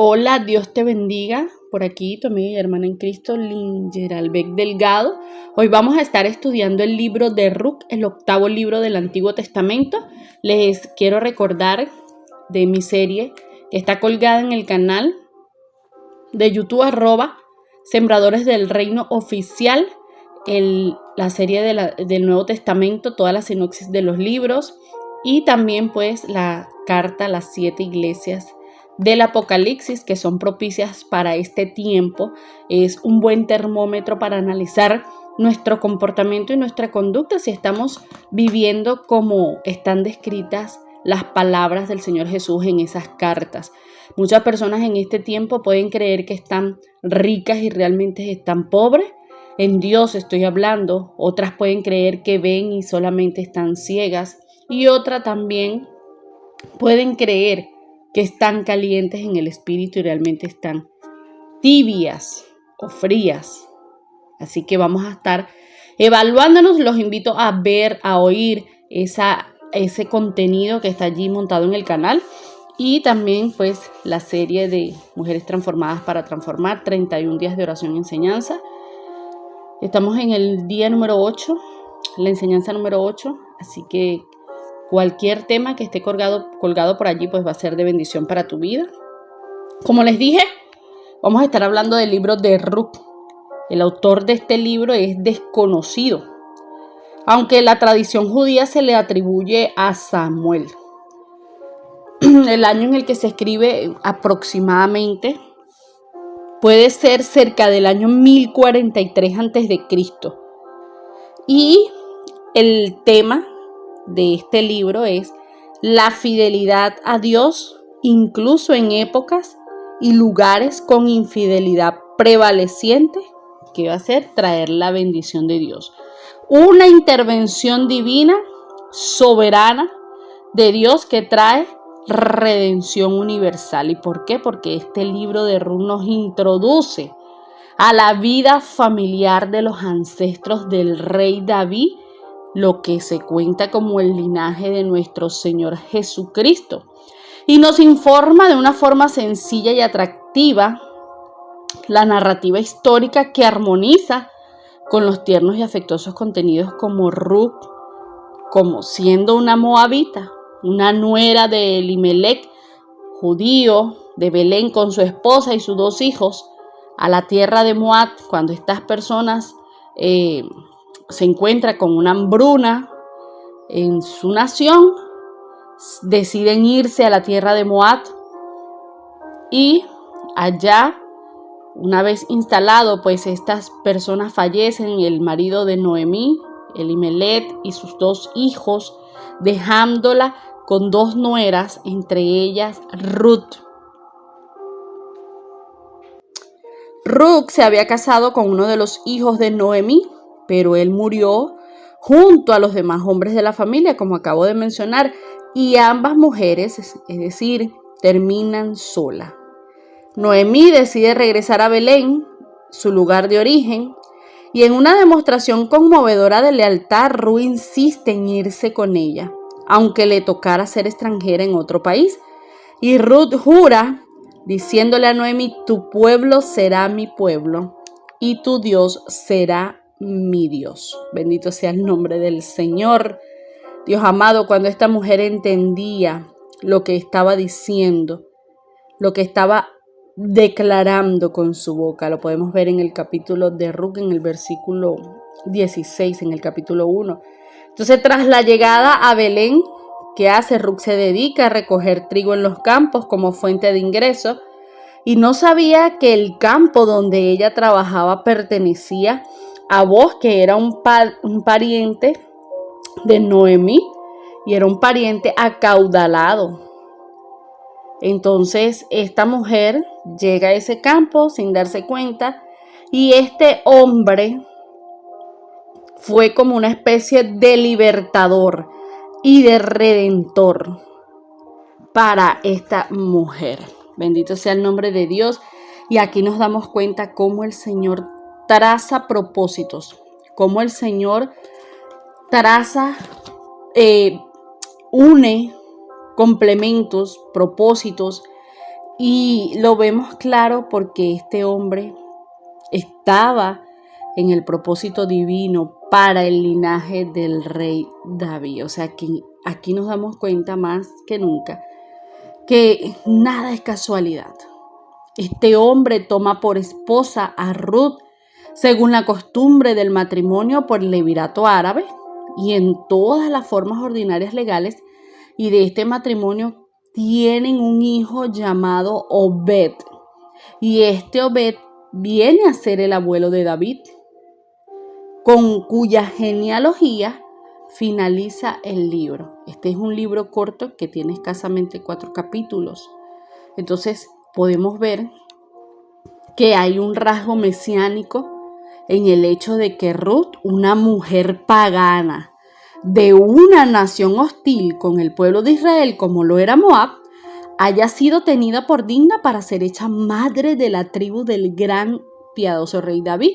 Hola, Dios te bendiga. Por aquí tu amiga y hermana en Cristo, Lynn Geralbeck Delgado. Hoy vamos a estar estudiando el libro de Ruc, el octavo libro del Antiguo Testamento. Les quiero recordar de mi serie que está colgada en el canal de YouTube @Sembradores del Reino Oficial, la serie del Nuevo Testamento, toda la sinopsis de los libros y también pues la carta a las 7 iglesias del Apocalipsis, que son propicias para este tiempo. Es un buen termómetro para analizar nuestro comportamiento y nuestra conducta, si estamos viviendo como están descritas las palabras del Señor Jesús en esas cartas. Muchas personas en este tiempo pueden creer que están ricas y realmente están pobres. En Dios estoy hablando. Otras pueden creer que ven y solamente están ciegas. Y otras también pueden creer que están calientes en el espíritu y realmente están tibias o frías. Así que vamos a estar evaluándonos. Los invito a ver, a oír ese contenido que está allí montado en el canal. Y también pues la serie de Mujeres Transformadas para Transformar, 31 días de oración y enseñanza. Estamos en el día número 8, la enseñanza número 8, así que cualquier tema que esté colgado por allí pues va a ser de bendición para tu vida. Como les dije, vamos a estar hablando del libro de Ruc. El autor de este libro es desconocido, aunque la tradición judía se le atribuye a Samuel. El año en el que se escribe aproximadamente puede ser cerca del año 1043 a.C. Y el tema de este libro es la fidelidad a Dios, incluso en épocas y lugares con infidelidad prevaleciente, que va a ser traer la bendición de Dios. Una intervención divina, soberana de Dios que trae redención universal. ¿Y por qué? Porque este libro de Ruc nos introduce a la vida familiar de los ancestros del rey David, lo que se cuenta como el linaje de nuestro Señor Jesucristo, y nos informa de una forma sencilla y atractiva la narrativa histórica que armoniza con los tiernos y afectuosos contenidos como Ruc, como siendo una moabita, una nuera de Elimelec, judío de Belén, con su esposa y sus 2 hijos, a la tierra de Moab, cuando estas personas se encuentran con una hambruna en su nación, deciden irse a la tierra de Moab y allá, una vez instalado, pues estas personas fallecen, el marido de Noemí, Elimelec, y sus 2 hijos, dejándola con 2 nueras, entre ellas Ruc. Ruc se había casado con uno de los hijos de Noemí, pero él murió junto a los demás hombres de la familia, como acabo de mencionar, y ambas mujeres, es decir, terminan sola. Noemí decide regresar a Belén, su lugar de origen, y en una demostración conmovedora de lealtad, Ruc insiste en irse con ella, aunque le tocara ser extranjera en otro país. Y Ruc jura, diciéndole a Noemí: tu pueblo será mi pueblo y tu Dios será mi Dios. Bendito sea el nombre del Señor. Dios amado, cuando esta mujer entendía lo que estaba diciendo, lo que estaba declarando con su boca, lo podemos ver en el capítulo de Ruc, en el versículo 16, en el capítulo 1. Entonces, tras la llegada a Belén, ¿qué hace? Ruc se dedica a recoger trigo en los campos como fuente de ingreso, y no sabía que el campo donde ella trabajaba pertenecía a Boaz, que era un pariente de Noemí, y era un pariente acaudalado. Entonces esta mujer llega a ese campo sin darse cuenta, y este hombre fue como una especie de libertador y de redentor para esta mujer. Bendito sea el nombre de Dios. Y aquí nos damos cuenta cómo el Señor traza propósitos, cómo el Señor traza, une complementos, propósitos Y lo vemos claro porque este hombre estaba en el propósito divino para el linaje del rey David. O sea que aquí nos damos cuenta más que nunca que nada es casualidad. Este hombre toma por esposa a Ruth según la costumbre del matrimonio por el levirato árabe y en todas las formas ordinarias legales, y de este matrimonio tienen un hijo llamado Obed, y este Obed viene a ser el abuelo de David, con cuya genealogía finaliza el libro. Este es un libro corto que tiene escasamente 4 capítulos. Entonces podemos ver que hay un rasgo mesiánico en el hecho de que Ruth, una mujer pagana de una nación hostil con el pueblo de Israel como lo era Moab, haya sido tenida por digna para ser hecha madre de la tribu del gran piadoso rey David,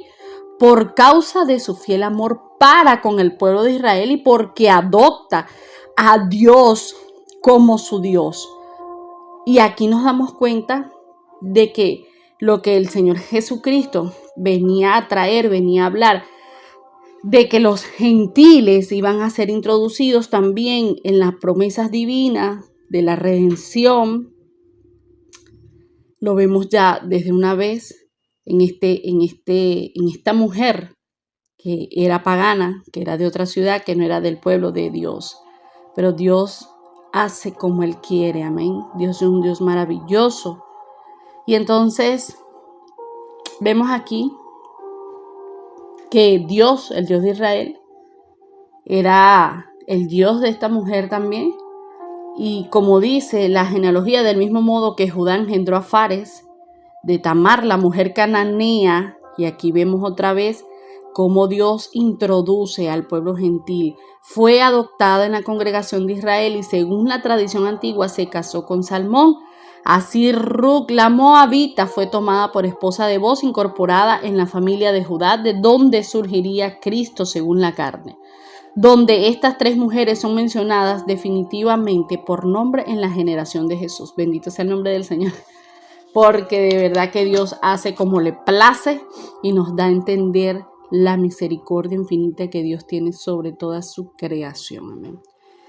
por causa de su fiel amor para con el pueblo de Israel y porque adopta a Dios como su Dios. Y aquí nos damos cuenta de que lo que el Señor Jesucristo venía a traer, venía a hablar, de que los gentiles iban a ser introducidos también en las promesas divinas de la redención, lo vemos ya desde una vez en esta mujer que era pagana, que era de otra ciudad, que no era del pueblo de Dios. Pero Dios hace como Él quiere, amén. Dios es un Dios maravilloso. Y entonces vemos aquí que Dios, el Dios de Israel, era el Dios de esta mujer también. Y como dice la genealogía, del mismo modo que Judá engendró a Fares, de Tamar, la mujer cananea, y aquí vemos otra vez cómo Dios introduce al pueblo gentil. Fue adoptada en la congregación de Israel y según la tradición antigua se casó con Salmón. Así Ruc, la moabita, fue tomada por esposa de Boz, incorporada en la familia de Judá, de donde surgiría Cristo según la carne, donde estas 3 mujeres son mencionadas definitivamente por nombre en la generación de Jesús. Bendito sea el nombre del Señor, porque de verdad que Dios hace como le place y nos da a entender la misericordia infinita que Dios tiene sobre toda su creación. Amén.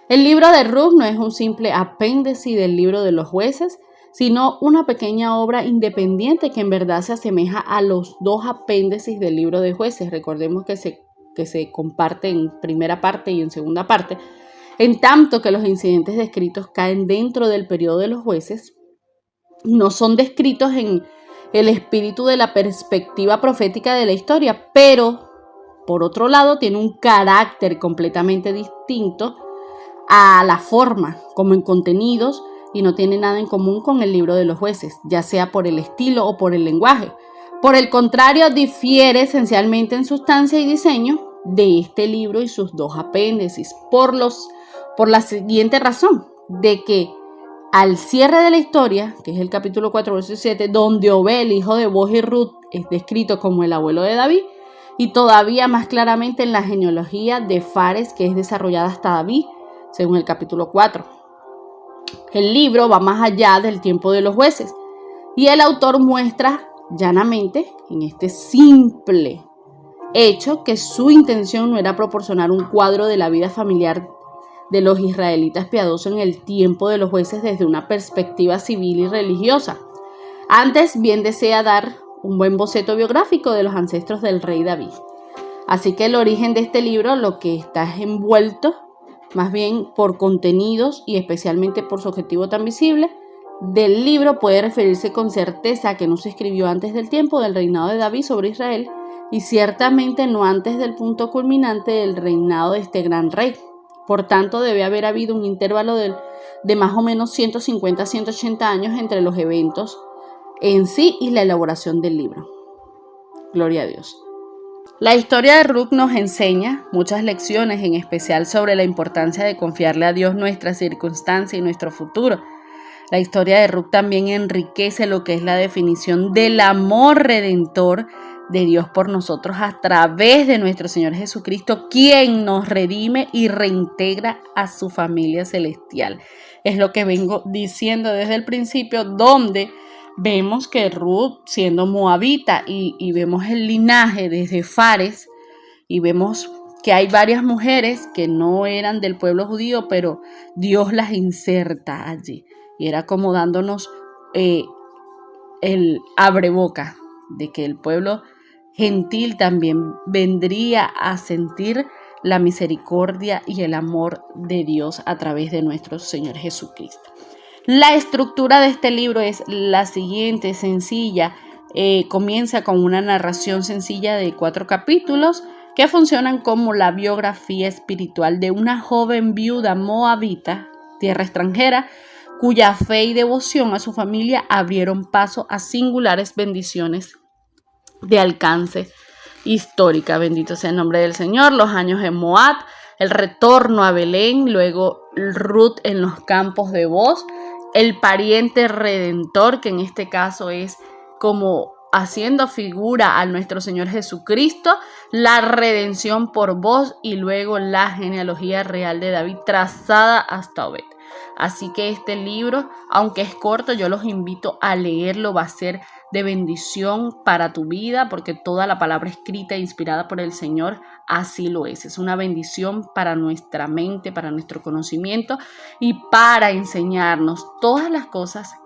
El libro de Ruc no es un simple apéndice del libro de los jueces, sino una pequeña obra independiente que en verdad se asemeja a los 2 apéndices del libro de jueces. Recordemos que se comparte en primera parte y en segunda parte, en tanto que los incidentes descritos caen dentro del periodo de los jueces, no son descritos en el espíritu de la perspectiva profética de la historia, pero por otro lado tiene un carácter completamente distinto a la forma como en contenidos y no tiene nada en común con el libro de los jueces, ya sea por el estilo o por el lenguaje. Por el contrario, difiere esencialmente en sustancia y diseño de este libro y sus 2 apéndices, por la siguiente razón, de que al cierre de la historia, que es el capítulo 4, verso 7, donde Obed, el hijo de Boz y Ruth, es descrito como el abuelo de David, y todavía más claramente en la genealogía de Fares, que es desarrollada hasta David, según el capítulo 4. El libro va más allá del tiempo de los jueces, y el autor muestra llanamente, en este simple hecho, que su intención no era proporcionar un cuadro de la vida familiar de los israelitas piadosos en el tiempo de los jueces desde una perspectiva civil y religiosa. Antes bien desea dar un buen boceto biográfico de los ancestros del rey David. Así que el origen de este libro, lo que está envuelto más bien por contenidos y especialmente por su objetivo tan visible del libro, puede referirse con certeza a que no se escribió antes del tiempo del reinado de David sobre Israel y ciertamente no antes del punto culminante del reinado de este gran rey. Por tanto, debe haber habido un intervalo de más o menos 150 a 180 años entre los eventos en sí y la elaboración del libro. Gloria a Dios. La historia de Ruc nos enseña muchas lecciones, en especial sobre la importancia de confiarle a Dios nuestras circunstancias y nuestro futuro. La historia de Ruc también enriquece lo que es la definición del amor redentor de Dios por nosotros a través de nuestro Señor Jesucristo, quien nos redime y reintegra a su familia celestial. Es lo que vengo diciendo desde el principio, donde vemos que Ruth, siendo moabita, y vemos el linaje desde Fares, y vemos que hay varias mujeres que no eran del pueblo judío, pero Dios las inserta allí. Y era como dándonos el abreboca de que el pueblo gentil también vendría a sentir la misericordia y el amor de Dios a través de nuestro Señor Jesucristo. La estructura de este libro es la siguiente, sencilla. Comienza con una narración sencilla de 4 capítulos que funcionan como la biografía espiritual de una joven viuda moabita, tierra extranjera, cuya fe y devoción a su familia abrieron paso a singulares bendiciones de alcance histórica. Bendito sea el nombre del Señor. Los años en Moab, el retorno a Belén, luego Ruth en los campos de Booz, el pariente redentor, que en este caso es como haciendo figura a nuestro Señor Jesucristo, la redención por Booz y luego la genealogía real de David trazada hasta Obed. Así que este libro, aunque es corto, yo los invito a leerlo, va a ser de bendición para tu vida, porque toda la palabra escrita e inspirada por el Señor así lo es. Es una bendición para nuestra mente, para nuestro conocimiento y para enseñarnos todas las cosas